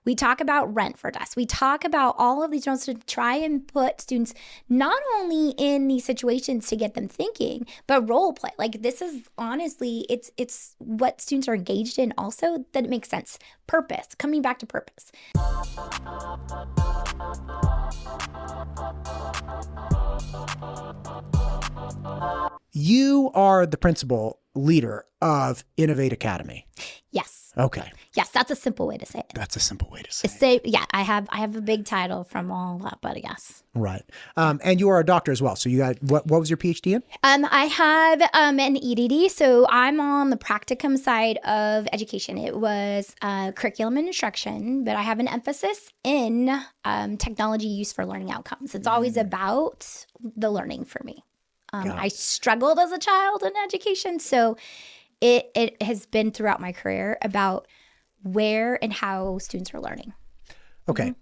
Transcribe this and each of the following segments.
We talk about rent for desks. We talk about all of these notes to try and put students not only in these situations to get them thinking, but role play. Like this is honestly, it's what students are engaged in also that it makes sense. Purpose, coming back to purpose. You are the principal leader of Innovate Academy. Yes. Okay. Yes, that's a simple way to say it. That's a simple way to say it. Yeah, I have a big title from all that, but yes. Right. And you are a doctor as well. So you got, what was your PhD in? I have an EDD, so I'm on the practicum side of education. It was curriculum and instruction, but I have an emphasis in technology use for learning outcomes. It's always about the learning for me. I struggled as a child in education, so it has been throughout my career about where and how students are learning. Okay. Mm-hmm.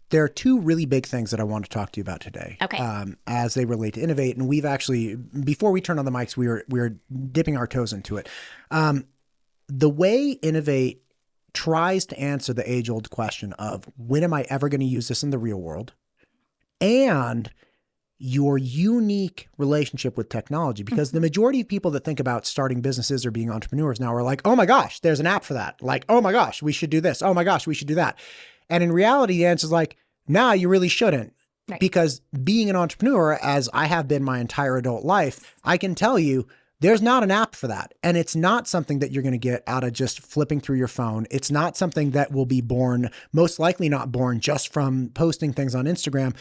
There are two really big things that I want to talk to you about today. Okay. As they relate to Innovate. And we've actually, before we turned on the mics, we were dipping our toes into it. The way Innovate tries to answer the age-old question of when am I ever going to use this in the real world, and your unique relationship with technology, because the majority of people that think about starting businesses or being entrepreneurs now are like, oh my gosh, there's an app for that. Like, oh my gosh, we should do this. Oh my gosh, we should do that. And in reality, the answer is like, nah, you really shouldn't. Right. Because being an entrepreneur, as I have been my entire adult life, I can tell you there's not an app for that. And it's not something that you're going to get out of just flipping through your phone. It's not something that will be born, most likely not born just from posting things on Instagram.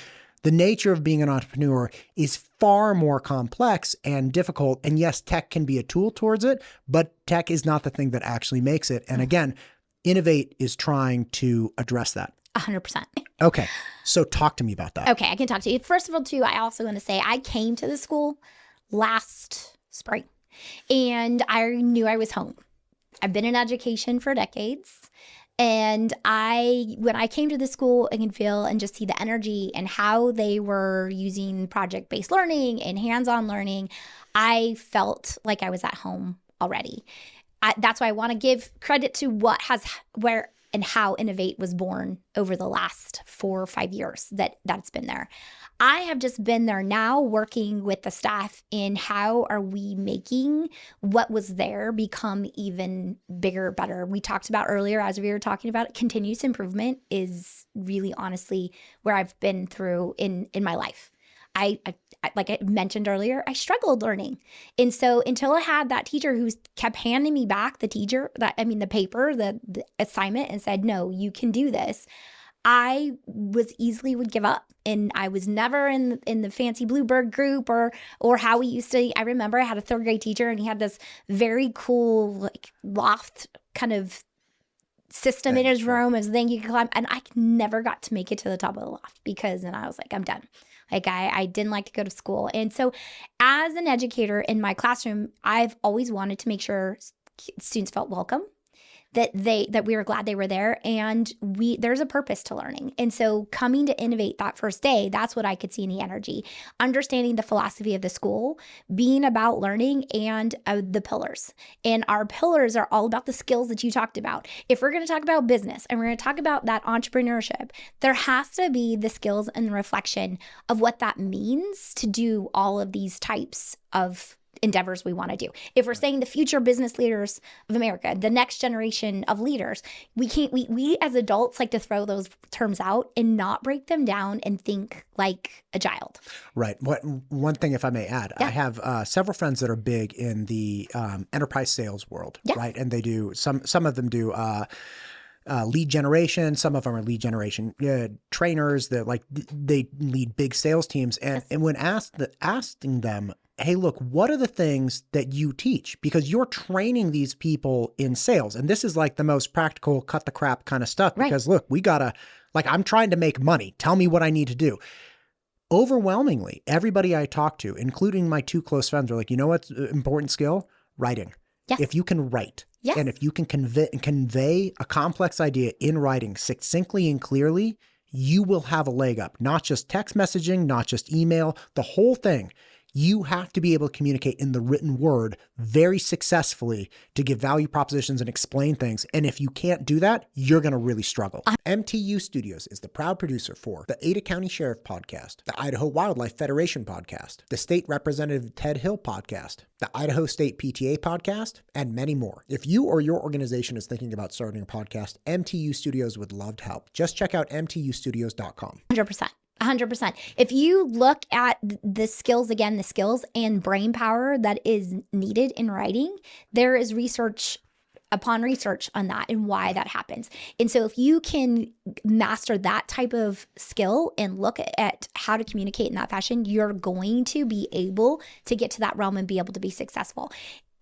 The nature of being an entrepreneur is far more complex and difficult. And yes, tech can be a tool towards it, but tech is not the thing that actually makes it. And again, Innovate is trying to address that. 100%. Okay. So talk to me about that. Okay, I can talk to you. First of all, too, I also want to say I came to the school last spring and I knew I was home. I've been in education for decades. And when I came to the school, I can feel and just see the energy and how they were using project-based learning and hands-on learning. I felt like I was at home already. That's why I want to give credit to where and how Innovate was born over the last 4 or 5 years that's been there. I have just been there now working with the staff in how are we making what was there become even bigger, better. We talked about earlier, as we were talking about it, continuous improvement is really honestly where I've been through in my life. I like I mentioned earlier, I struggled learning. And so until I had that teacher who kept handing me back the paper, the assignment and said, no, you can do this, I would give up. And I was never in the fancy Bluebird group or how we used to. I remember I had a 3rd grade teacher and he had this very cool like loft kind of system in his room as thing you could climb. And I never got to make it to the top of the loft because then I was like, I'm done. Like I didn't like to go to school. And so as an educator in my classroom, I've always wanted to make sure students felt welcome, that we were glad they were there, and there's a purpose to learning. And so coming to Innovate that first day, that's what I could see in the energy, understanding the philosophy of the school, being about learning and the pillars. And our pillars are all about the skills that you talked about. If we're going to talk about business and we're going to talk about that entrepreneurship, there has to be the skills and reflection of what that means to do all of these types of endeavors we want to do. If we're saying the future business leaders of America, the next generation of leaders, we as adults like to throw those terms out and not break them down and think like a child. Right. One thing, if I may add, I have several friends that are big in the enterprise sales world, right? And they do, some of them do lead generation. Some of them are lead generation trainers that they lead big sales teams. And when asking them, hey, look, what are the things that you teach? Because you're training these people in sales. And this is like the most practical, cut the crap kind of stuff. Right. Because look, I'm trying to make money. Tell me what I need to do. Overwhelmingly, everybody I talk to, including my 2 close friends, are like, you know what's an important skill? Writing. Yes. If you can write, yes, and if you can convey a complex idea in writing succinctly and clearly, you will have a leg up. Not just text messaging, not just email, the whole thing. You have to be able to communicate in the written word very successfully to give value propositions and explain things. And if you can't do that, you're going to really struggle. MTU Studios is the proud producer for the Ada County Sheriff Podcast, the Idaho Wildlife Federation Podcast, the State Representative Ted Hill Podcast, the Idaho State PTA Podcast, and many more. If you or your organization is thinking about starting a podcast, MTU Studios would love to help. Just check out mtustudios.com. 100%. 100%. If you look at the skills and brain power that is needed in writing, there is research upon research on that and why that happens. And so if you can master that type of skill and look at how to communicate in that fashion, you're going to be able to get to that realm and be able to be successful.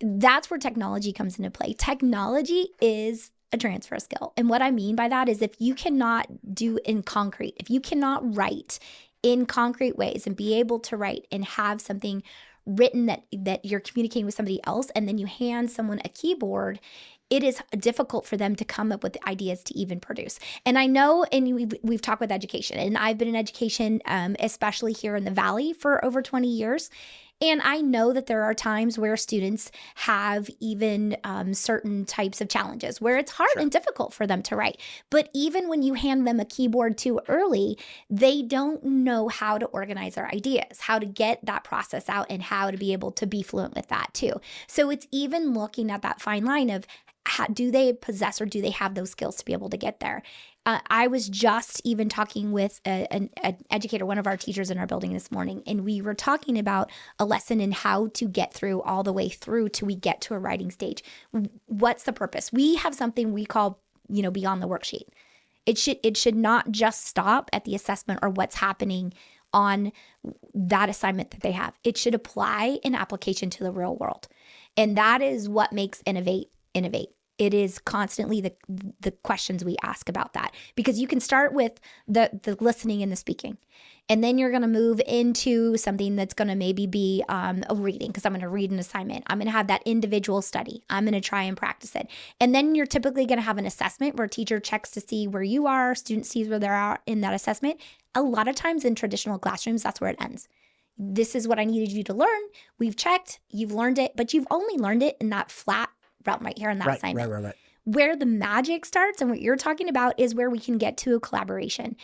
That's where technology comes into play. Technology is a transfer skill. And what I mean by that is if you cannot do in concrete, if you cannot write in concrete ways and be able to write and have something written that you're communicating with somebody else, and then you hand someone a keyboard, it is difficult for them to come up with ideas to even produce. And I know, and we've talked with education, and I've been in education, especially here in the Valley, for over 20 years. And I know that there are times where students have even certain types of challenges where it's hard and difficult for them to write. But even when you hand them a keyboard too early, they don't know how to organize their ideas, how to get that process out, and how to be able to be fluent with that too. So it's even looking at that fine line of do they possess or do they have those skills to be able to get there? I was just even talking with an educator, one of our teachers in our building this morning, and we were talking about a lesson in how to get through all the way through till we get to a writing stage. What's the purpose? We have something we call, beyond the worksheet. It should not just stop at the assessment or what's happening on that assignment that they have. It should apply an application to the real world. And that is what makes Innovate. It is constantly the questions we ask about that, because you can start with the listening and the speaking, and then you're going to move into something that's going to maybe be a reading, because I'm going to read an assignment. I'm going to have that individual study. I'm going to try and practice it. And then you're typically going to have an assessment where a teacher checks to see where you are, student sees where they are in that assessment. A lot of times in traditional classrooms, that's where it ends. This is what I needed you to learn. We've checked, you've learned it, but you've only learned it in that flat realm right here in that assignment. Right. Where the magic starts and what you're talking about is where we can get to a collaboration.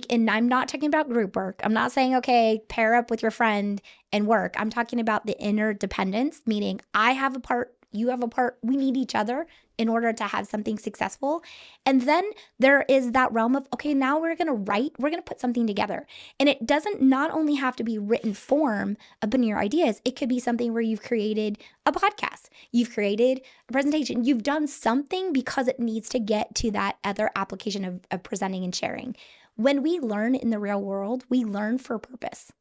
And I'm not talking about group work. I'm not saying, okay, pair up with your friend and work. I'm talking about the interdependence, meaning I have a part, you have a part, we need each other in order to have something successful. And then there is that realm of, okay, now we're going to write, we're going to put something together. And it doesn't not only have to be written form of your ideas, it could be something where you've created a podcast, you've created a presentation, you've done something because it needs to get to that other application of presenting and sharing. When we learn in the real world, we learn for a purpose.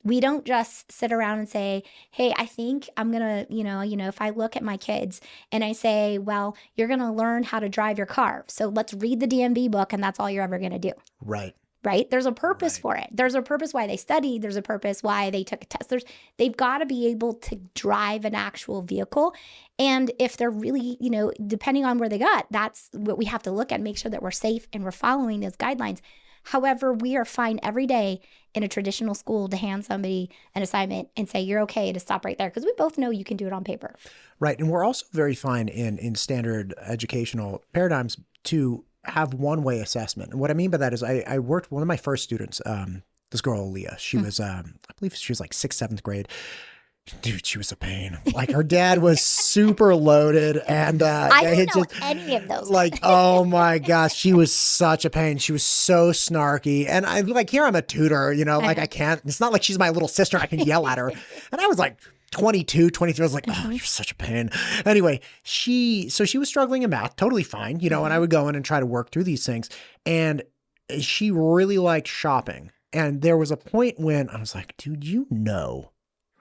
We don't just sit around and say, hey, I think I'm going to, if I look at my kids and I say, well, you're going to learn how to drive your car. So let's read the DMV book and that's all you're ever going to do. Right? There's a purpose for it. There's a purpose why they studied. There's a purpose why they took a test. They've got to be able to drive an actual vehicle. And if they're really, depending on where they got, that's what we have to look at, make sure that we're safe and we're following those guidelines. However, we are fine every day in a traditional school to hand somebody an assignment and say, you're okay to stop right there, because we both know you can do it on paper. Right. And we're also very fine in standard educational paradigms to have one-way assessment. And what I mean by that is I worked, one of my first students, this girl, Leah, she was, I believe she was like 6th, 7th grade. Dude, she was a pain. Like, her dad was super loaded, and I don't know any of those. Like, oh my gosh, she was such a pain. She was so snarky, and I'm like, here I'm a tutor, like I can't. It's not like she's my little sister. I can yell at her, and I was like 22, 23. I was like, oh, you're such a pain. Anyway, she was struggling in math, totally fine, and I would go in and try to work through these things, and she really liked shopping. And there was a point when I was like, dude,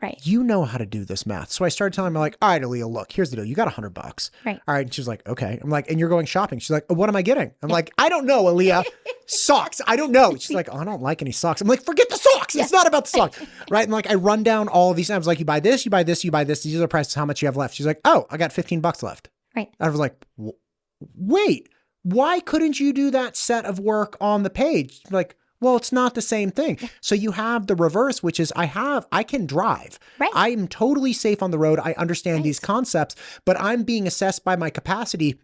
right, you know how to do this math. So I started telling her, like, all right, Aaliyah, look, here's the deal. You got $100. Right. All right. And she's like, okay. I'm like, and you're going shopping. She's like, oh, what am I getting? I'm like, I don't know, Aaliyah. Socks. I don't know. She's like, oh, I don't like any socks. I'm like, forget the socks. It's not about the socks. Right. And like, I run down all of these. I was like, you buy this, you buy this, you buy this. These are the prices, how much you have left. She's like, oh, I got $15 left. Right. I was like, wait, why couldn't you do that set of work on the page? Like, Well, it's not the same thing. So you have the reverse, which is I can drive. Right. I'm totally safe on the road. I understand these concepts, but I'm being assessed by my capacity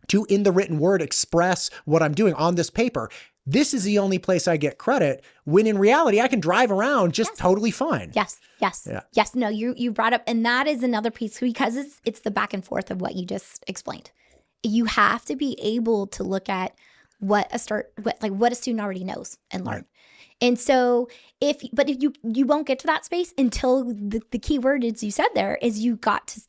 to, in the written word, express what I'm doing on this paper. This is the only place I get credit, when in reality, I can drive around just totally fine. Yes. No, you brought up, and that is another piece, because it's the back and forth of what you just explained. You have to be able to look at what a student already knows and learn. Right. And so if you won't get to that space until the key word is, you said there, is you get to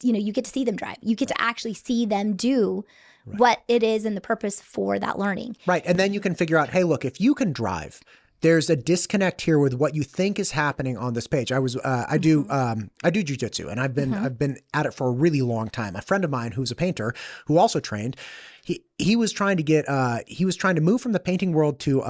see them drive. You get to actually see them do what it is and the purpose for that learning. Right. And then you can figure out, hey, look, if you can drive, there's a disconnect here with what you think is happening on this page. I do jujitsu, and I've been at it for a really long time. A friend of mine who's a painter, who also trained, he was trying to move from the painting world to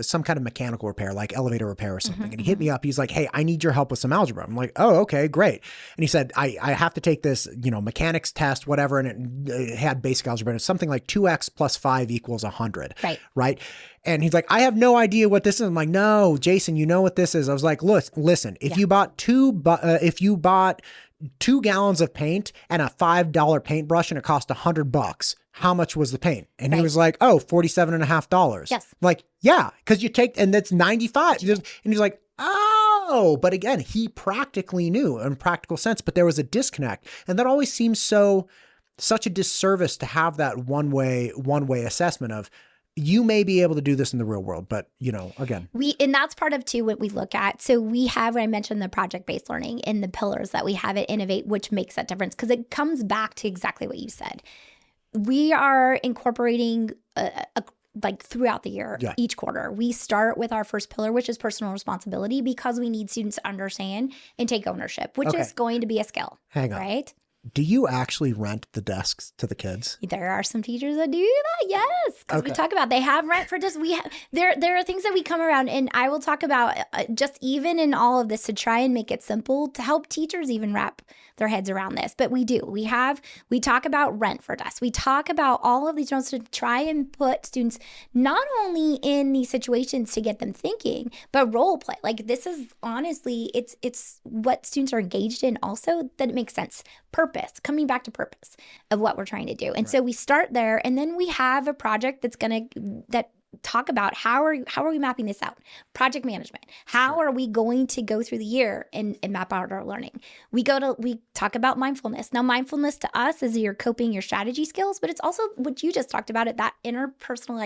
some kind of mechanical repair, like elevator repair or something. And he hit me up. He's like, hey, I need your help with some algebra. I'm like, oh, okay, great. And he said, I have to take this, mechanics test, whatever. And it had basic algebra. And it's something like 2x plus 5 equals 100. Right. And he's like, I have no idea what this is. I'm like, no, Jason, you know what this is. I was like, listen, if you bought 2 gallons of paint and a $5 paintbrush and it cost $100, how much was the paint? And he was like, oh, $47.50. Yes. I'm like, yeah, because you take, and that's 95. And he's like, oh, but again, he practically knew in practical sense, but there was a disconnect. And that always seems such a disservice to have that one way assessment of, you may be able to do this in the real world, but again. And that's part of too what we look at. So we have, I mentioned the project-based learning and the pillars that we have at Innovate, which makes that difference, because it comes back to exactly what you said. We are incorporating throughout the year, each quarter. We start with our first pillar, which is personal responsibility, because we need students to understand and take ownership, which is going to be a skill. Hang on. Right? Do you actually rent the desks to the kids? There are some teachers that do that, yes. Because we talk about, they have rent for desks. There are things that we come around, and I will talk about just even in all of this to try and make it simple to help teachers even wrap their heads around this. But we do. We talk about rent for desks. We talk about all of these ones to try and put students not only in these situations to get them thinking, but role play. Like, this is honestly, it's what students are engaged in also, that it makes sense. Purpose, coming back to purpose of what we're trying to do. And so we start there, and then we have a project that talk about how are we mapping this out? Project management. How are we going to go through the year and map out our learning? We talk about mindfulness. Now, mindfulness to us is your coping, your strategy skills, but it's also what you just talked about, that interpersonal,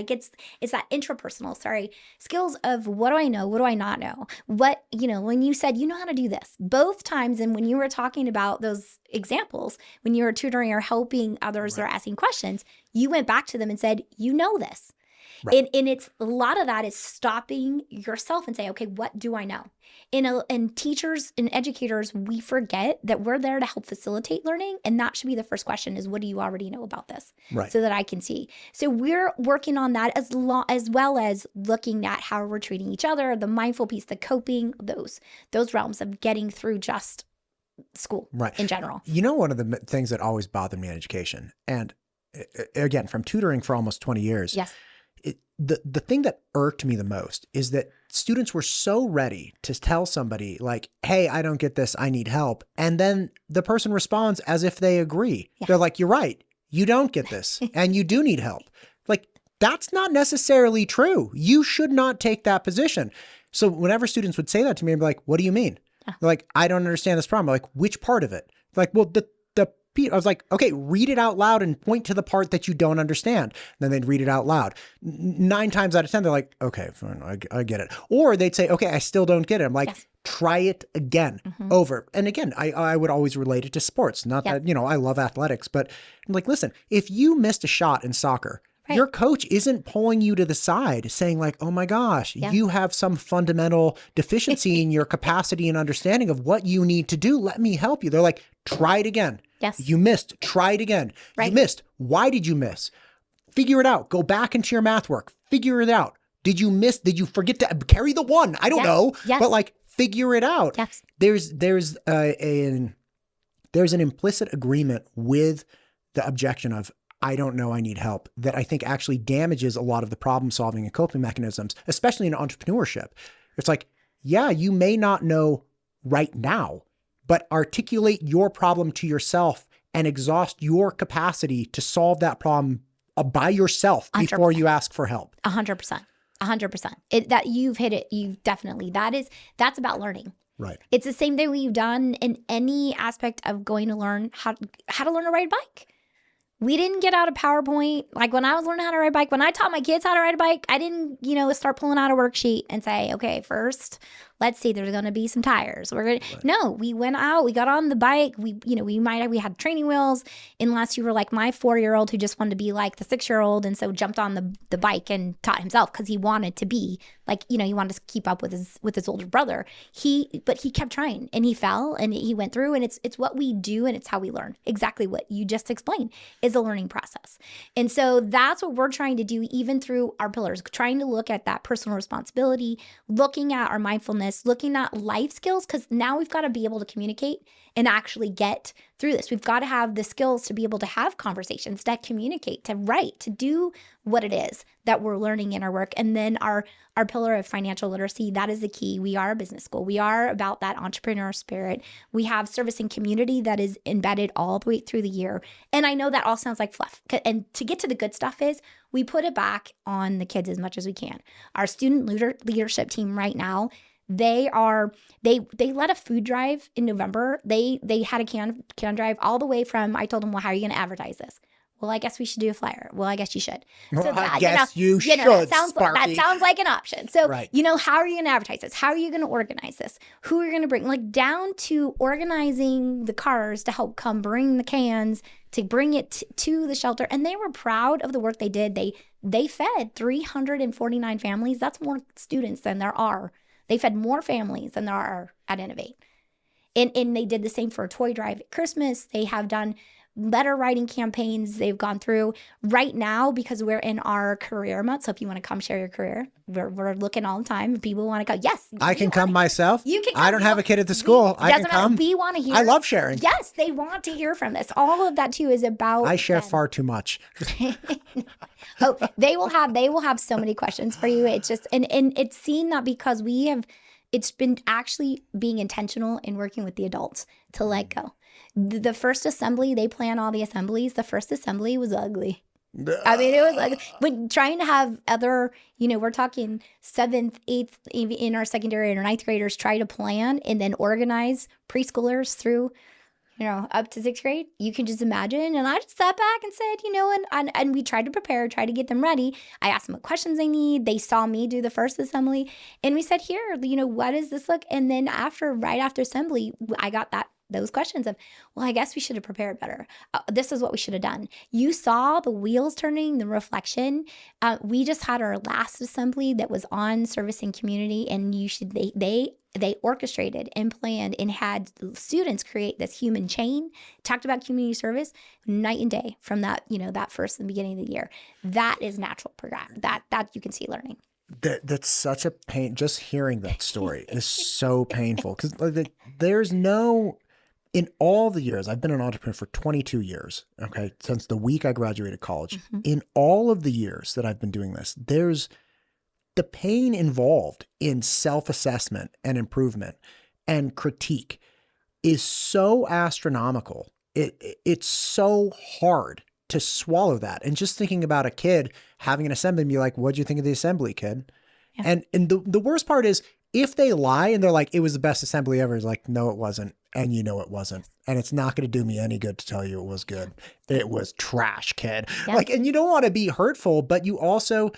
it's that intrapersonal, skills of, what do I know? What do I not know? What, when you said, how to do this, both times. And when you were talking about those examples, when you were tutoring or helping others or asking questions, you went back to them and said, this. Right. And it's a lot of that is stopping yourself and say, okay, what do I know? And teachers and educators, we forget that we're there to help facilitate learning. And that should be the first question, is, what do you already know about this? Right. So that I can see. So we're working on that as well as looking at how we're treating each other, the mindful piece, the coping, those realms of getting through just school in general. One of the things that always bothered me in education, and again, from tutoring for almost 20 years. Yes. The thing that irked me the most is that students were so ready to tell somebody like, hey, I don't get this, I need help. And then the person responds as if they agree. Yeah. They're like, you're right, you don't get this and you do need help. Like, that's not necessarily true. You should not take that position. So whenever students would say that to me, I'd be like, what do you mean? Yeah. They're like, I don't understand this problem. I'm like, which part of it? Like, well, I was like, okay, read it out loud and point to the part that you don't understand. And then they'd read it out loud. 9 times out of 10, they're like, okay, fine, I get it. Or they'd say, okay, I still don't get it. I'm like, try it again, over. And again, I would always relate it to sports. Not that, I love athletics, but I'm like, listen, if you missed a shot in soccer, your coach isn't pulling you to the side saying like, oh my gosh, you have some fundamental deficiency in your capacity and understanding of what you need to do. Let me help you. They're like, try it again. Yes. You missed. Try it again. Right. You missed. Why did you miss? Figure it out. Go back into your math work. Figure it out. Did you miss? Did you forget to carry the 1? I don't know. Yes. But like, figure it out. Yes. There's an implicit agreement with the objection of, I don't know, I need help, that I think actually damages a lot of the problem solving and coping mechanisms, especially in entrepreneurship. It's like, yeah, you may not know right now, but articulate your problem to yourself and exhaust your capacity to solve that problem by yourself before 100%. you ask for help. 100%. 100%. That you've hit it. You've definitely, that's about learning. Right. It's the same thing we've done in any aspect of going to learn how to learn to ride a bike. We didn't get out a PowerPoint. Like when I was learning how to ride a bike, when I taught my kids how to ride a bike, I didn't, start pulling out a worksheet and say, okay, first, let's see, there's going to be some tires. No, we went out, we got on the bike. We had training wheels unless you were like my 4-year-old who just wanted to be like the 6-year-old. And so jumped on the bike and taught himself because he wanted to be like, he wanted to keep up with his older brother. But he kept trying and he fell and he went through, and it's what we do and it's how we learn. Exactly what you just explained is a learning process. And so that's what we're trying to do, even through our pillars, trying to look at that personal responsibility, looking at our mindfulness, looking at life skills, because now we've got to be able to communicate and actually get through this. We've got to have the skills to be able to have conversations, to communicate, to write, to do what it is that we're learning in our work. And then our pillar of financial literacy, that is the key. We are a business school. We are about that entrepreneur spirit. We have service and community that is embedded all the way through the year. And I know that all sounds like fluff. And to get to the good stuff is we put it back on the kids as much as we can. Our student leadership team right now, they led a food drive in November. They had a can drive all the way from, I told them, well, how are you going to advertise this? Well, I guess we should do a flyer. Well, I guess you should. Well, so I guess you should, that sounds like an option. So, right. How are you going to advertise this? How are you going to organize this? Who are you going to bring? Like down to organizing the cars to help come bring the cans, to bring it to the shelter. And they were proud of the work they did. They fed 349 families. That's more students than there are. They fed more families than there are at Innovate. And they did the same for a toy drive at Christmas. They have done letter writing campaigns they've gone through right now because we're in our career month. So if you want to come share your career, we're looking all the time. If people want to go, yes. I can come myself. You can come. I don't have a kid at the school. I can come. We want to hear. I love sharing. Yes, they want to hear from this. All of that too is about. I share far too much. Oh, they will have so many questions for you. It's just, and it's seen that because it's been actually being intentional in working with the adults to let go. The first assembly, they plan all the assemblies. The first assembly was ugly. I mean, it was like when trying to have other, we're talking 7th, 8th, in our secondary and our 9th graders try to plan and then organize preschoolers through, up to 6th grade. You can just imagine. And I just sat back and said, and we tried to prepare, try to get them ready. I asked them what questions they need. They saw me do the first assembly. And we said, here, what does this look? And then right after assembly, I got those questions of, well, I guess we should have prepared better. This is what we should have done. You saw the wheels turning, the reflection. We just had our last assembly that was on service and community, and they orchestrated and planned and had students create this human chain, talked about community service night and day from that, that first in the beginning of the year. That is natural program. That you can see learning. That's such a pain. Just hearing that story is so painful because there's no. In all the years, I've been an entrepreneur for 22 years, okay, since the week I graduated college. Mm-hmm. In all of the years that I've been doing this, there's the pain involved in self-assessment and improvement and critique is so astronomical. It's so hard to swallow that. And just thinking about a kid having an assembly and be like, what'd you think of the assembly, kid? Yeah. And the worst part is if they lie and they're like, it was the best assembly ever, it's like, no, it wasn't. And it wasn't. And it's not going to do me any good to tell you it was good. It was trash, kid. Yep. And you don't want to be hurtful, but you also,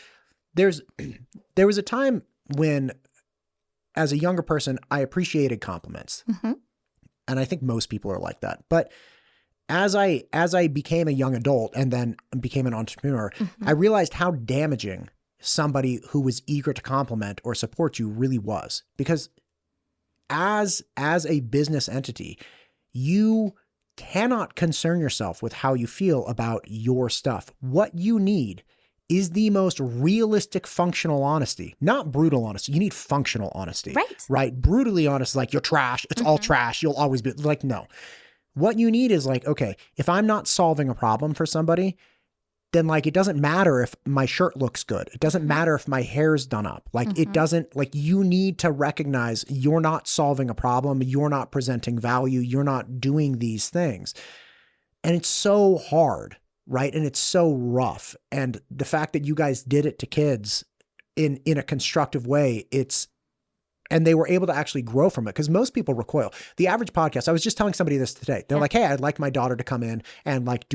there was a time when, as a younger person, I appreciated compliments. Mm-hmm. And I think most people are like that. But as I became a young adult and then became an entrepreneur, mm-hmm. I realized how damaging somebody who was eager to compliment or support you really was. Because as a business entity, you cannot concern yourself with how you feel about your stuff. What you need is the most realistic functional honesty, not brutal honesty. You need functional honesty, right? Brutally honest, like you're trash. It's mm-hmm. all trash. You'll always be like, no. What you need is like, okay, if I'm not solving a problem for somebody, then like it doesn't matter if my shirt looks good. It doesn't matter if my hair's done up. Like it doesn't, like you need to recognize you're not solving a problem. You're not presenting value. You're not doing these things. And it's so hard, right? And it's so rough. And the fact that you guys did it to kids in a constructive way, and they were able to actually grow from it, because most people recoil. The average podcast, I was just telling somebody this today. They're like, hey, I'd like my daughter to come in and like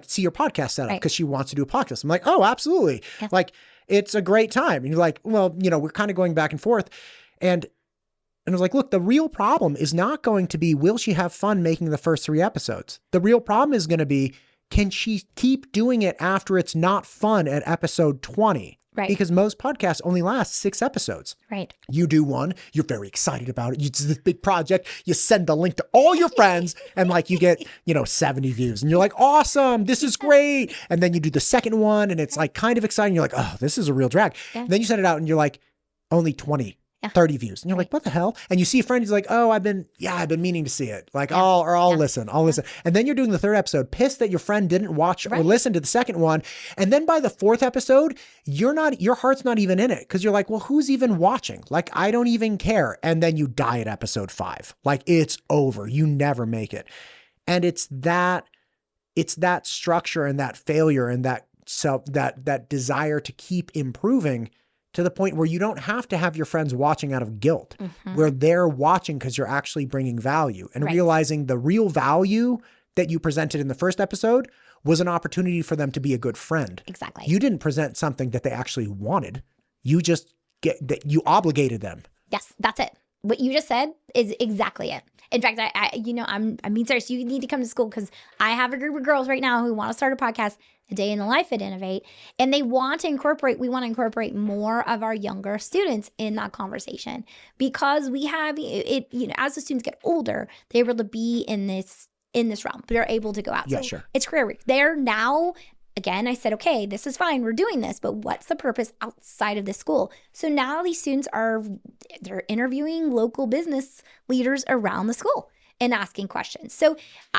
see your podcast setup because she wants to do a podcast. I'm like, oh, absolutely. Yeah. Like, it's a great time. And you're like, well, we're kind of going back and forth. And I was like, look, the real problem is not going to be, will she have fun making the first 3 episodes? The real problem is going to be, can she keep doing it after it's not fun at episode 20? Right. Because most podcasts only last 6 episodes. Right. You do one, you're very excited about it. It's this big project. You send the link to all your friends and like you get, 70 views and you're like, awesome, this is great. And then you do the second one and it's like kind of exciting. You're like, oh, this is a real drag. Yeah. Then you send it out and you're like, only 20. 30 views. And you're like, what the hell? And you see a friend who's like, oh, I've been meaning to see it. Like, I'll listen. And then you're doing the 3rd episode, pissed that your friend didn't watch or listen to the second one. And then by the 4th episode, your heart's not even in it. Cause you're like, well, who's even watching? Like, I don't even care. And then you die at episode 5. Like it's over. You never make it. And it's that structure and that failure and that desire to keep improving, to the point where you don't have to have your friends watching out of guilt, where they're watching because you're actually bringing value and realizing the real value that you presented in the first episode was an opportunity for them to be a good friend. Exactly. You didn't present something that they actually wanted. You just you obligated them. Yes, that's it. What you just said is exactly it. In fact, I'm being serious. You need to come to school because I have a group of girls right now who want to start a podcast, A Day in the Life at Innovate, and we want to incorporate more of our younger students in that conversation, because we have it, as the students get older, they're able to be in this realm. They're able to go out. Yeah, so sure. It's career week. They're now, again, I said, okay, this is fine. We're doing this, but what's the purpose outside of the school? So now these students they're interviewing local business leaders around the school and asking questions. So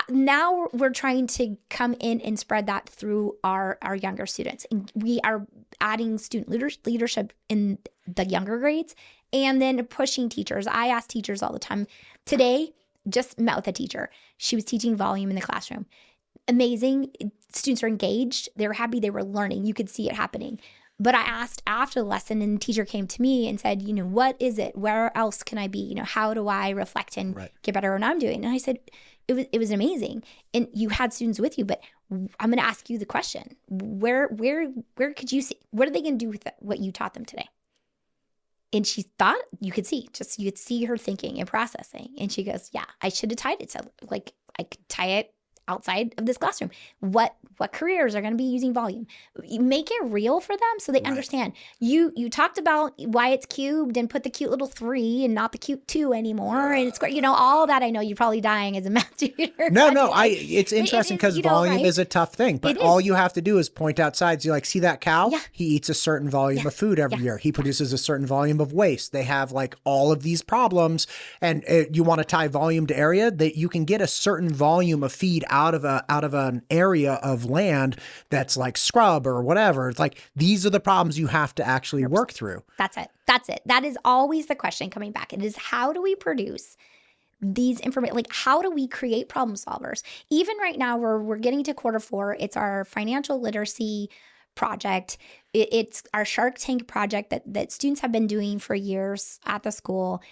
now we're trying to come in and spread that through our younger students. And we are adding student leadership in the younger grades and then pushing teachers. I ask teachers all the time. Today, just met with a teacher. She was teaching volume in the classroom. Amazing. Students are engaged. They were happy. They were learning. You could see it happening. But I asked after the lesson, and the teacher came to me and said, what is it? Where else can I be? How do I reflect and get better at what I'm doing? And I said, it was amazing. And you had students with you, but I'm going to ask you the question. Where could you see? What are they going to do with what you taught them today? And she thought you could see her thinking and processing. And she goes, yeah, I should have tied it. So like I could tie it outside of this classroom. What careers are going to be using volume? You make it real for them so they understand. You talked about why it's cubed and put the cute little 3 and not the cute 2 anymore. And it's great. All that. I know you're probably dying as a math tutor. No. It's interesting because volume is a tough thing, but all you have to do is point outside. So you're like, see that cow? Yeah. He eats a certain volume of food every year. He produces a certain volume of waste. They have like all of these problems, and you want to tie volume to area, that you can get a certain volume of feed out of an area of land that's like scrub or whatever. It's like, these are the problems you have to actually work through. That's it. That is always the question coming back. It is, how do we produce these information? Like, how do we create problem solvers? Even right now, we're getting to Q4. It's our financial literacy project. It's our Shark Tank project that students have been doing for years at the school.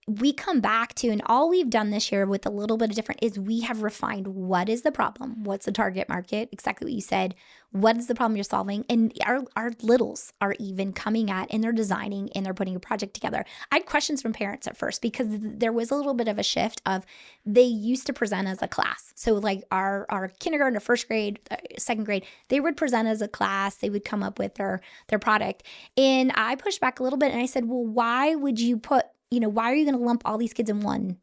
We come back to, and all we've done this year with a little bit of different is we have refined what is the problem, what's the target market, exactly what you said, what is the problem you're solving, and our littles are even coming at, and they're designing and they're putting a project together. I had questions from parents at first because there was a little bit of a shift of they used to present as a class. So like our kindergarten or first grade, second grade, they would present as a class, they would come up with their product. And I pushed back a little bit and I said, well, why would you why are you going to lump all these kids in one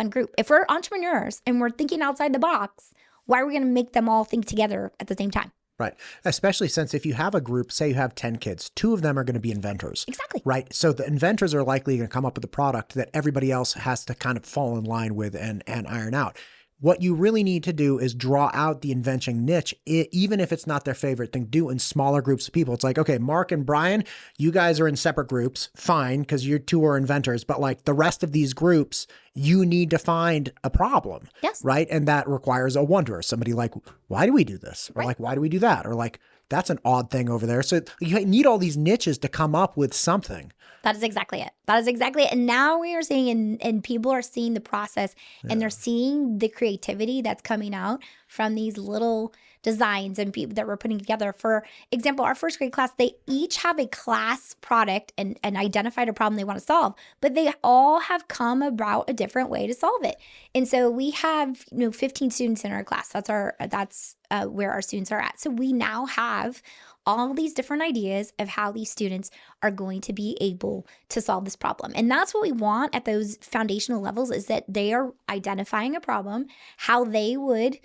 group? If we're entrepreneurs and we're thinking outside the box, why are we going to make them all think together at the same time? Right. Especially since if you have a group, say you have 10 kids, 2 of them are going to be inventors. Exactly. Right. So the inventors are likely going to come up with a product that everybody else has to kind of fall in line with and iron out. What you really need to do is draw out the invention niche, even if it's not their favorite thing to do, in smaller groups of people. It's like, okay, Mark and Brian, you guys are in separate groups, fine, because you two are inventors, but like the rest of these groups, you need to find a problem, Yes. right? And that requires a wonderer, somebody like, why do we do this? Or like, why do we do that? Or like, that's an odd thing over there. So you need all these niches to come up with something. That is exactly it. That is exactly it. And now we are seeing, and people are seeing the process, and they're seeing the creativity that's coming out from these little designs and people that we're putting together. For example, our first grade class, they each have a class product and identified a problem they want to solve, but they all have come about a different way to solve it. And so we have 15 students in our class. That's where our students are at. So we now have all these different ideas of how these students are going to be able to solve this problem. And that's what we want at those foundational levels, is that they are identifying a problem, how they would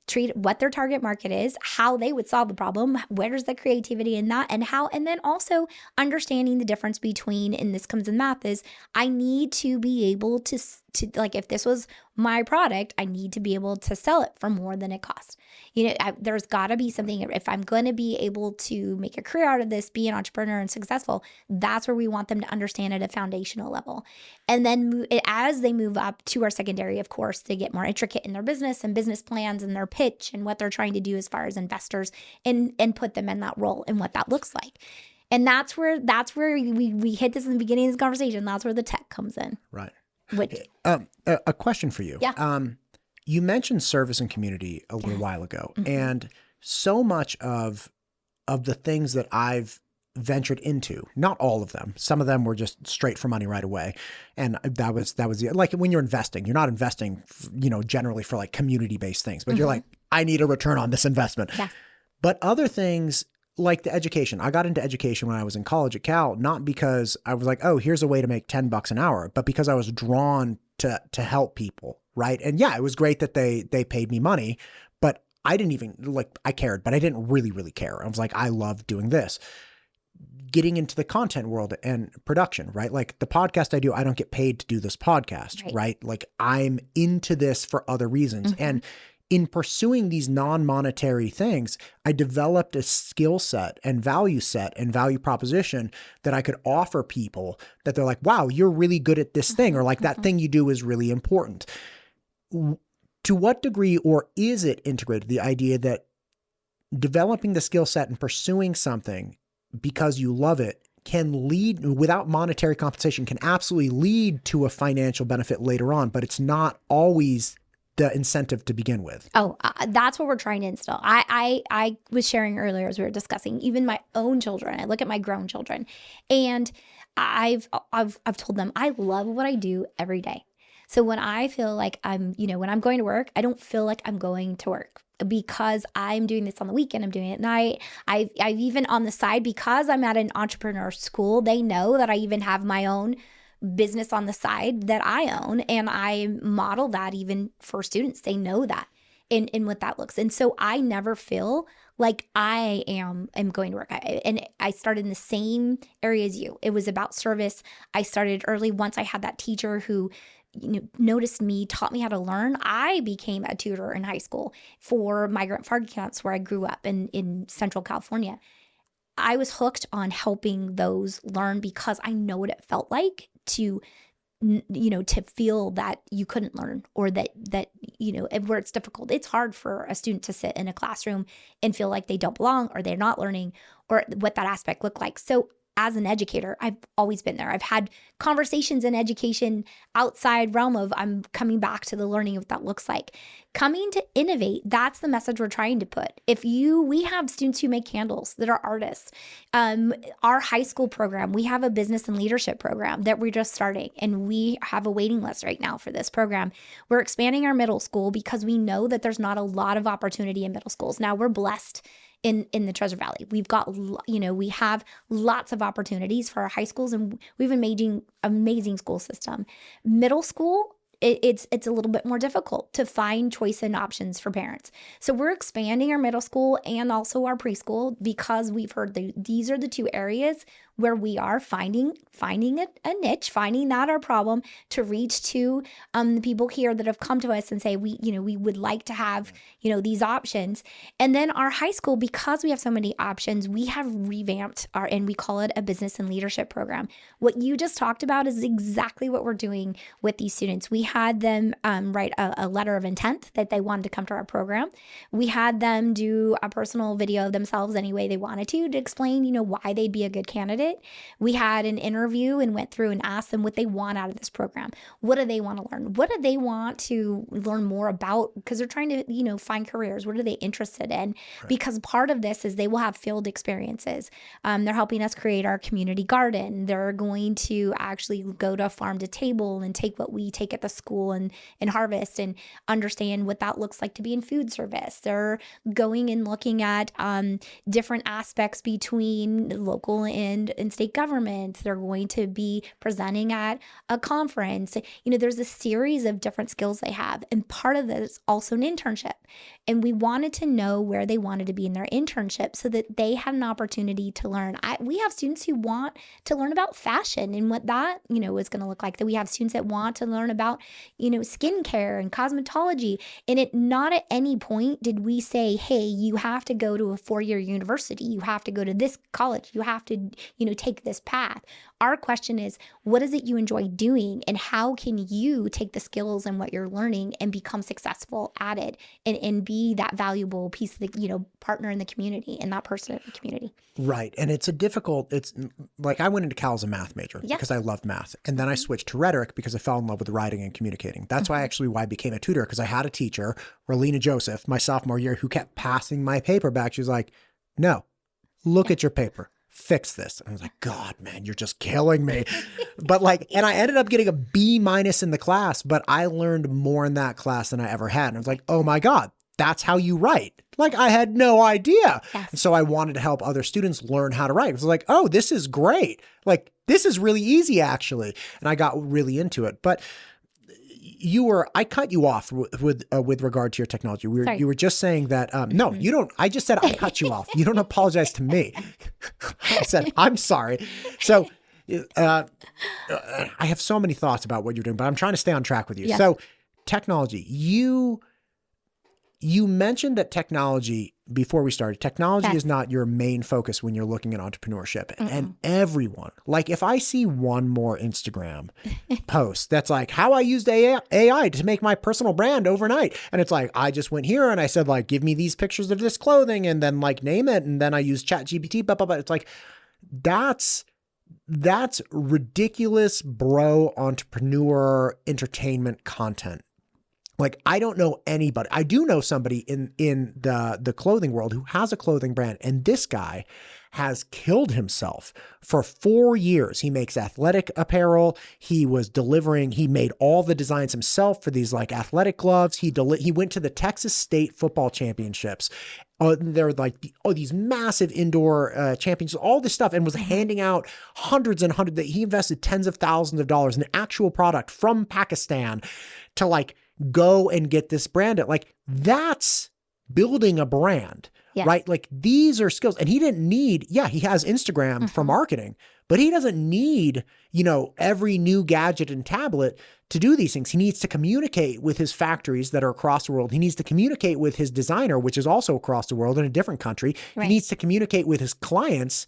treat what their target market is, how they would solve the problem, where's the creativity in that, and then also understanding the difference between, and this comes in math, is I need to be able to like, if this was my product, I need to be able to sell it for more than it costs. There's got to be something, if I'm going to be able to make a career out of this, be an entrepreneur and successful, that's where we want them to understand at a foundational level. And then as they move up to our secondary, of course, they get more intricate in their business and business plans and their pitch and what they're trying to do as far as investors, and put them in that role and what that looks like. And that's where we hit this in the beginning of this conversation. That's where the tech comes in. Right. A question for you. Yeah. You mentioned service and community a little while ago, and so much of the things that I've ventured into, not all of them, some of them were just straight for money right away. And that was like, when you're investing, you're not investing, generally for like community-based things, but you're like, I need a return on this investment. Yeah. But other things, like the education. I got into education when I was in college at Cal, not because I was like, oh, here's a way to make $10 an hour, but because I was drawn to help people, right? And yeah, it was great that they paid me money, but I didn't even I cared, but I didn't really care. I was like, I love doing this. Getting into the content world and production, right? Like the podcast I do, I don't get paid to do this podcast, right? Like I'm into this for other reasons. And in pursuing these non-monetary things, I developed a skill set and value proposition that I could offer people that they're like, wow, you're really good at this thing, or like that thing you do is really important. To what degree, or is it integrated, the idea that developing the skill set and pursuing something because you love it can lead, without monetary compensation, can absolutely lead to a financial benefit later on, but it's not always the incentive to begin with? That's what we're trying to instill. I was sharing earlier, as we were discussing, even my own children. I look at my grown children, and I've told them I love what I do every day. So when I feel like when I'm going to work, I don't feel like I'm going to work, because I'm doing this on the weekend. I'm doing it at night. I've even on the side, because I'm at an entrepreneur school, they know that I even have my own business on the side that I own, and I model that even for students. They know that in what that looks. And so I never feel like I am going to work. And I started in the same area as you. It was about service. I started early. Once I had that teacher who noticed me, taught me how to learn, I became a tutor in high school for migrant farm camps where I grew up in Central California. I was hooked on helping those learn, because I know what it felt like to feel that you couldn't learn, or that where it's difficult. It's hard for a student to sit in a classroom and feel like they don't belong, or they're not learning, or what that aspect looked like. So as an educator, I've always been there. I've had conversations in education outside realm of I'm coming back to the learning of what that looks like. Coming to Innovate, that's the message we're trying to put. We have students who make candles that are artists. Our high school program, we have a business and leadership program that we're just starting, and we have a waiting list right now for this program. We're expanding our middle school because we know that there's not a lot of opportunity in middle schools. Now we're blessed in the Treasure Valley. We've got, we have lots of opportunities for our high schools, and we have an amazing school system. Middle school, it's a little bit more difficult to find choice and options for parents. So we're expanding our middle school and also our preschool, because we've heard these are the two areas where we are finding a niche, finding that our problem to reach to the people here that have come to us and say, we would like to have, these options. And then our high school, because we have so many options, we have revamped and we call it a business and leadership program. What you just talked about is exactly what we're doing with these students. We had them write a letter of intent that they wanted to come to our program. We had them do a personal video of themselves any way they wanted to explain, why they'd be a good candidate. We had an interview and went through and asked them what they want out of this program. What do they want to learn? What do they want to learn more about? Because they're trying to, find careers. What are they interested in? Right. Because part of this is they will have field experiences. They're helping us create our community garden. They're going to actually go to farm to table and take what we take at the school and harvest and understand what that looks like to be in food service. They're going and looking at different aspects between local and state government. They're going to be presenting at a conference. There's a series of different skills they have. And part of this is also an internship. And we wanted to know where they wanted to be in their internship so that they had an opportunity to learn. We have students who want to learn about fashion and what that, is going to look like. That we have students that want to learn about, skincare and cosmetology. And not at any point did we say, hey, you have to go to a 4-year university. You have to go to this college. You have to, take this path. Our question is, what is it you enjoy doing? And how can you take the skills and what you're learning and become successful at it and be that valuable piece of the, partner in the community and that person in the community? Right. And it's like I went into Cal as a math major because I loved math. And then I switched to rhetoric because I fell in love with writing and communicating. That's why I became a tutor, because I had a teacher, Rolina Joseph, my sophomore year, who kept passing my paper back. She was like, no, look at your paper. Fix this. And I was like, God, man, you're just killing me. And I ended up getting a B- in the class, but I learned more in that class than I ever had. And I was like, oh my God, that's how you write. I had no idea. Yes. And so I wanted to help other students learn how to write. It was like, oh, this is great. This is really easy, actually. And I got really into it. But I cut you off with regard to your technology. You were just saying that, no, you don't. I just said I cut you off. You don't apologize to me. I said, I'm sorry. So I have so many thoughts about what you're doing, but I'm trying to stay on track with you. Yes. So technology, you mentioned that technology, before we started, technology is not your main focus when you're looking at entrepreneurship. And everyone, if I see one more Instagram post that's like how I used AI to make my personal brand overnight. And it's like, I just went here and I said, give me these pictures of this clothing and then name it. And then I use ChatGPT, blah, blah, blah. It's like, that's ridiculous bro entrepreneur entertainment content. I don't know anybody. I do know somebody in the clothing world who has a clothing brand, and this guy has killed himself for 4 years. He makes athletic apparel. He made all the designs himself for these athletic gloves. He went to the Texas State football championships. They're these massive indoor championships, all this stuff, and was handing out hundreds and hundreds. He invested tens of thousands of dollars in actual product from Pakistan to go and get this brand. That's building a brand, right? These are skills. And he didn't need, he has Instagram for marketing, but he doesn't need, every new gadget and tablet to do these things. He needs to communicate with his factories that are across the world. He needs to communicate with his designer, which is also across the world in a different country. Right. He needs to communicate with his clients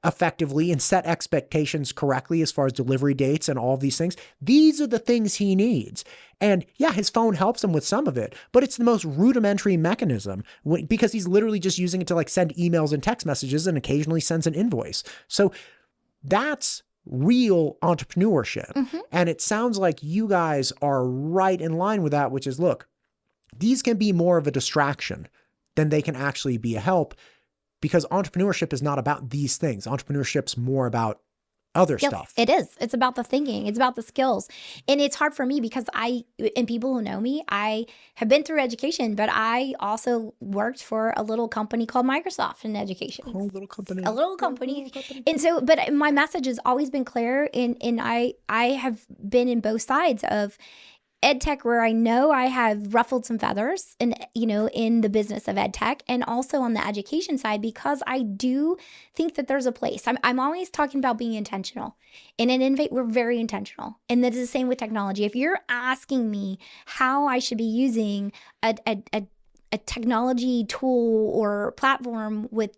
effectively and set expectations correctly as far as delivery dates and all of these things. These are the things he needs. And his phone helps him with some of it, but it's the most rudimentary mechanism because he's literally just using it to send emails and text messages and occasionally sends an invoice. So that's real entrepreneurship. And it sounds like you guys are right in line with that, which is, look, these can be more of a distraction than they can actually be a help. Because entrepreneurship is not about these things. Entrepreneurship's more about other stuff. It is. It's about the thinking. It's about the skills. And it's hard for me because and people who know me, I have been through education, but I also worked for a little company called Microsoft in education. A little company. And so, but my message has always been clear. And I have been in both sides of, ed tech, where I know I have ruffled some feathers in, in the business of ed tech, and also on the education side, because I do think that there's a place. I'm always talking about being intentional. And in Innovate, we're very intentional. And that is the same with technology. If you're asking me how I should be using a technology tool or platform with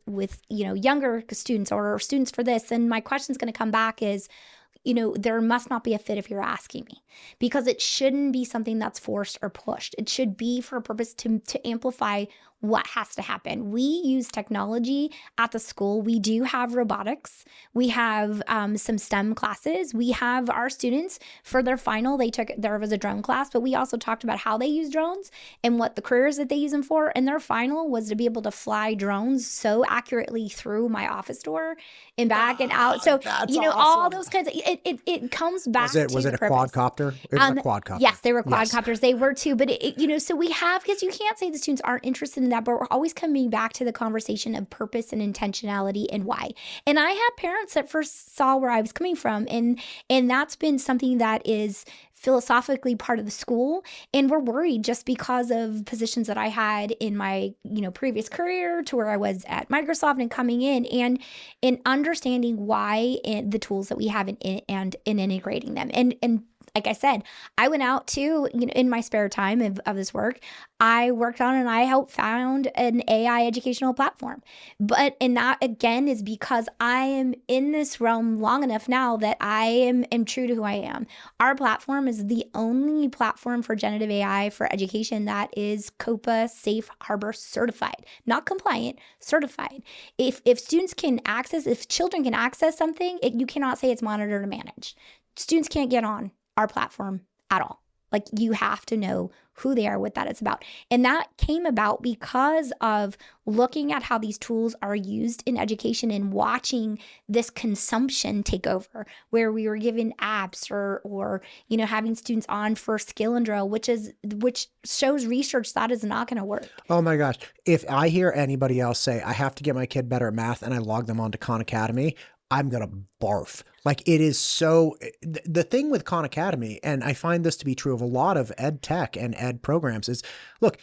younger students or students for this, then my question is going to come back is, there must not be a fit if you're asking me, because it shouldn't be something that's forced or pushed. It should be for a purpose to amplify what has to happen. We use technology at the school. We do have robotics. We have some STEM classes. We have our students for their final, there was a drone class, but we also talked about how they use drones and what the careers that they use them for. And their final was to be able to fly drones so accurately through my office door and back and out. So, That's all awesome. those kinds of, it comes back to Was it the a purpose. quadcopter? It was a quadcopter. Yes, they were quadcopters. They were too. But, so we have, because you can't say the students aren't interested in that, but we're always coming back to the conversation of purpose and intentionality and why. And I had parents that first saw where I was coming from. And that's been something that is philosophically part of the school. And we're worried just because of positions that I had in my, previous career to where I was at Microsoft and coming in and understanding why and the tools that we have and integrating them. And like I said, I went out to, in my spare time of this work, I worked on and I helped found an AI educational platform. And that again is because I am in this realm long enough now that I am true to who I am. Our platform is the only platform for generative AI for education that is COPA Safe Harbor certified, not compliant, certified. If students can access, if children can access something, you cannot say it's monitored or managed. Students can't get on our platform at all. Like, you have to know who they are, what that is about. And that came about because of looking at how these tools are used in education and watching this consumption take over, where we were given apps or having students on for skill and drill, which shows research that is not going to work. Oh my gosh. If I hear anybody else say, I have to get my kid better at math and I log them onto Khan Academy, I'm going to barf. Like, it is so, the thing with Khan Academy, and I find this to be true of a lot of ed tech and ed programs, is, look,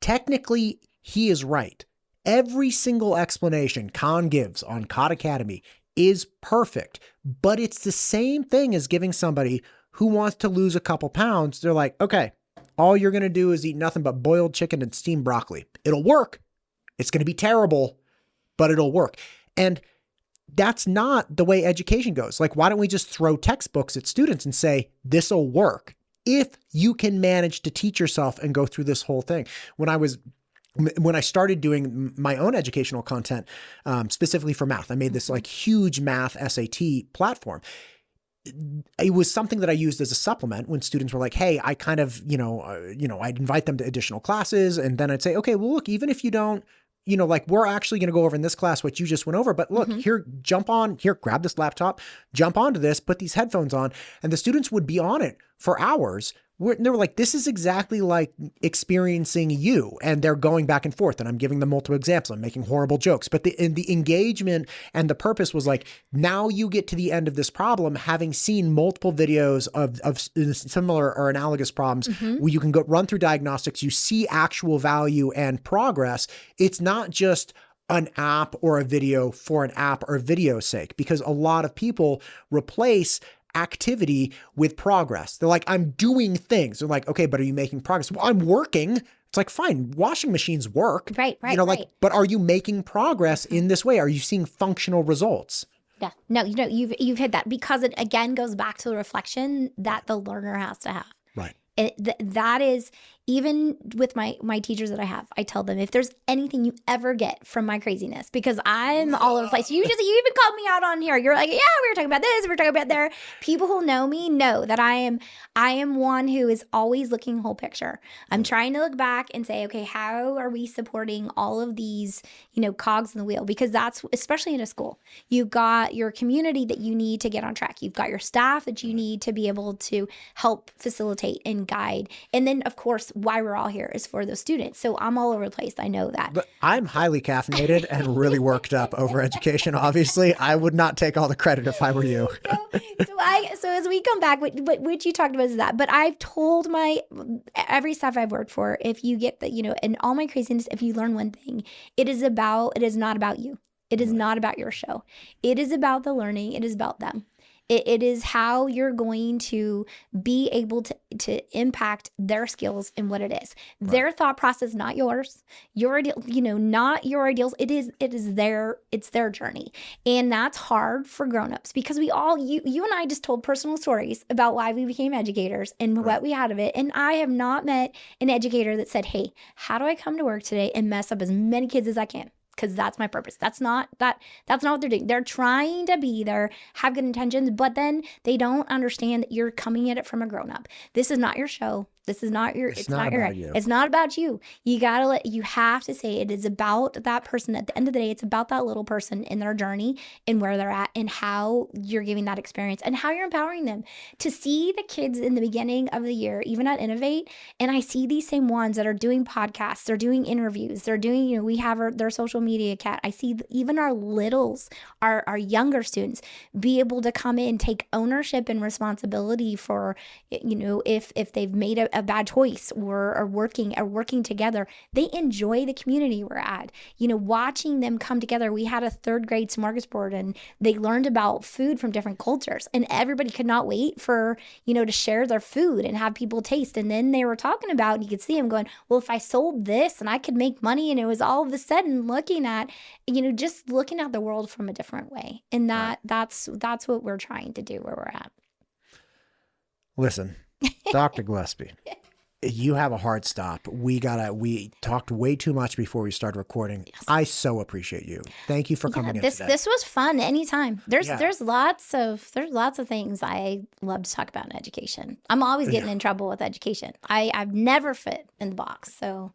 technically he is right. Every single explanation Khan gives on Khan Academy is perfect, but it's the same thing as giving somebody who wants to lose a couple pounds. They're like, okay, all you're going to do is eat nothing but boiled chicken and steamed broccoli. It'll work. It's going to be terrible, but it'll work. And that's not the way education goes. Like, why don't we just throw textbooks at students and say, this'll work if you can manage to teach yourself and go through this whole thing. When I started doing my own educational content, specifically for math, I made this like huge math SAT platform. It was something that I used as a supplement when students were like, hey, I kind of, I'd invite them to additional classes. And then I'd say, okay, well, look, even if you don't, like, we're actually going to go over in this class what you just went over, but look, here, jump on, here, grab this laptop, jump onto this, put these headphones on, and the students would be on it for hours. They were like, this is exactly like experiencing you. And they're going back and forth. And I'm giving them multiple examples. I'm making horrible jokes. But the engagement and the purpose was like, now you get to the end of this problem, having seen multiple videos of similar or analogous problems where you can go run through diagnostics. You see actual value and progress. It's not just an app or a video for an app or video's sake, because a lot of people replace activity with progress. They're like, I'm doing things. They're like, okay, but are you making progress? Well, I'm working. It's like, fine, washing machines work. Right. But are you making progress in this way? Are you seeing functional results? Yeah. No, you've hit that, because it again goes back to the reflection that the learner has to have. Right. That is, even with my teachers that I have, I tell them, if there's anything you ever get from my craziness, because I'm all over the place. You even called me out on here. You're like, yeah, we were talking about this, we were talking about there. People who know me know that I am one who is always looking whole picture. I'm trying to look back and say, okay, how are we supporting all of these, cogs in the wheel? Because that's, especially in a school, you've got your community that you need to get on track. You've got your staff that you need to be able to help facilitate and guide. And then, of course, why we're all here, is for those students. So I'm all over the place. I know that. But I'm highly caffeinated and really worked up over education. Obviously, I would not take all the credit if I were you. So as we come back, what you talked about is that, but I've told every staff I've worked for, if you get and all my craziness, if you learn one thing, it is not about you. It is not about your show. It is about the learning. It is about them. It is how you're going to be able to impact their skills and what it is. Right. Their thought process, not yours. Your ideal, not your ideals. It's their journey. And that's hard for grownups, because we all, you and I just told personal stories about why we became educators and what we had of it. And I have not met an educator that said, hey, how do I come to work today and mess up as many kids as I can? Because that's my purpose. That's not what they're doing. They're trying to be there, have good intentions, but then they don't understand that you're coming at it from a grown-up. This is not your show. This is not your, it's not about you. It's not about you. You have to say it is about that person. At the end of the day, it's about that little person in their journey and where they're at and how you're giving that experience and how you're empowering them to see the kids in the beginning of the year, even at Innovate. And I see these same ones that are doing podcasts, they're doing interviews, they're doing, we have their social media cat. I see even our littles, our younger students be able to come in, take ownership and responsibility for, if they've made a bad choice or are working together. They enjoy the community we're at. Watching them come together. We had a 3rd grade smorgasbord and they learned about food from different cultures, and everybody could not wait for, to share their food and have people taste. And then they were talking about, you could see them going, well, if I sold this and I could make money, and it was all of a sudden looking at, just looking at the world from a different way. And that's what we're trying to do where we're at. Listen, Dr. Gillespy, you have a hard stop. We talked way too much before we started recording. Yes. I so appreciate you. Thank you for coming in today. This was fun anytime. There's lots of things I love to talk about in education. I'm always getting in trouble with education. I've never fit in the box. So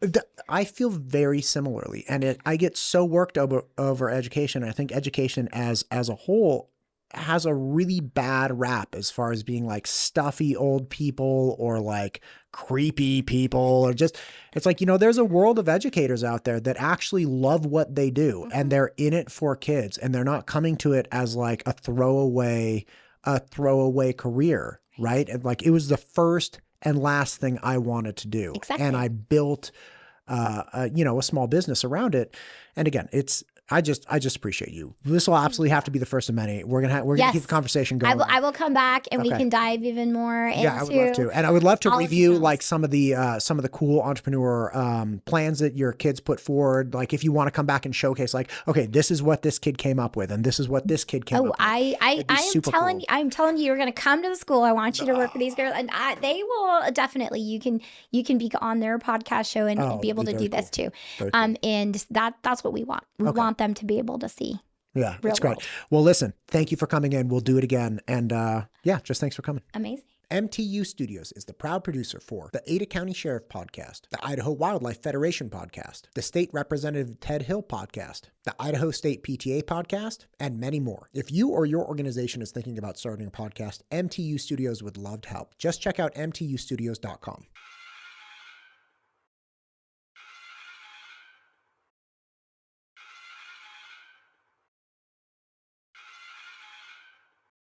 I feel very similarly. And I get so worked over education. I think education as a whole has a really bad rap as far as being like stuffy old people or like creepy people, or just, it's like, there's a world of educators out there that actually love what they do, and they're in it for kids, and they're not coming to it as like a throwaway career, right? And like, it was the first and last thing I wanted to do. Exactly. And I built a small business around it. And again, I just appreciate you. This will absolutely have to be the first of many. We're gonna keep the conversation going. I will come back and we can dive even more into. Yeah, I would love to, and I would love to review like some of the cool entrepreneur plans that your kids put forward. Like if you want to come back and showcase, like, okay, this is what this kid came up with, and this is what this kid came up with. I'm telling you, you're gonna come to the school. I want you to work with these girls, and they will definitely. You can be on their podcast show and be able to do this too. And that's what we want. We want them to be able to see. Yeah, that's great. Well, listen, thank you for coming in. We'll do it again. And just thanks for coming. Amazing. MTU Studios is the proud producer for the Ada County Sheriff Podcast, the Idaho Wildlife Federation Podcast, the State Representative Ted Hill Podcast, the Idaho State PTA Podcast, and many more. If you or your organization is thinking about starting a podcast, MTU Studios would love to help. Just check out mtustudios.com.